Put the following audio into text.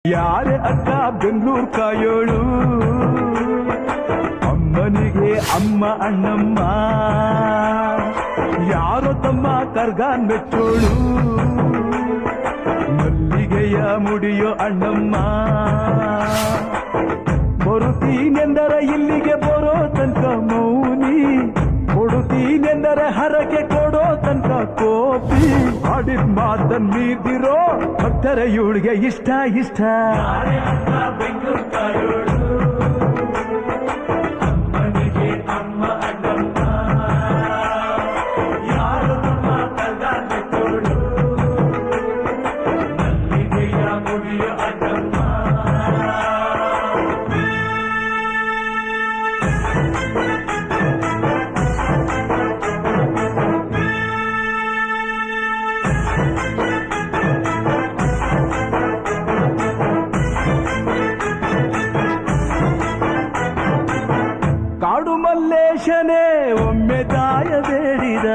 ಯಾರೇ ಅಕ್ಕ ಬೆಂಗಳೂರು ಕಾಯೋಳು ಅಮ್ಮನಿಗೆ ಅಮ್ಮ ಅಣ್ಣಮ್ಮ ಯಾರೋ ತಮ್ಮ ಕರ್ಗಾನ್ ಮೆಚ್ಚೋಳು ಮಲ್ಲಿಗೆಯ ಮುಡಿಯೋ ಅಣ್ಣಮ್ಮ ಬರುತ್ತೀನೆಂದರೆ ಇಲ್ಲಿಗೆ ಬರೋ ತನಕ ಮೌನಿ ಕೊಡುತ್ತೀನೆಂದರೆ ಹರಕೆ ಕೊಡೋ ತನಕ ಕೋಪಿ ಆಡಿದ ಮಾತನ್ ಮೀದಿರೋ ಭಕ್ತರ ಇವಳಿಗೆ ಇಷ್ಟ ಇಷ್ಟ ಅಮ್ಮನಿಗೆ ಅಮ್ಮ ಅಣ್ಣಮ್ಮ ಯಾರು ತಮ್ಮ ಕಲ್ದಾನೆ ಕೊಡು ಮಲ್ಲಿಗೆಯ ಮುಡಿಯ ಅಣ್ಣಮ್ಮ ಕಾಡು ಮಲ್ಲೇಶನೇ ಒಮ್ಮೆ ದಾಯ ಬೇಡಿದ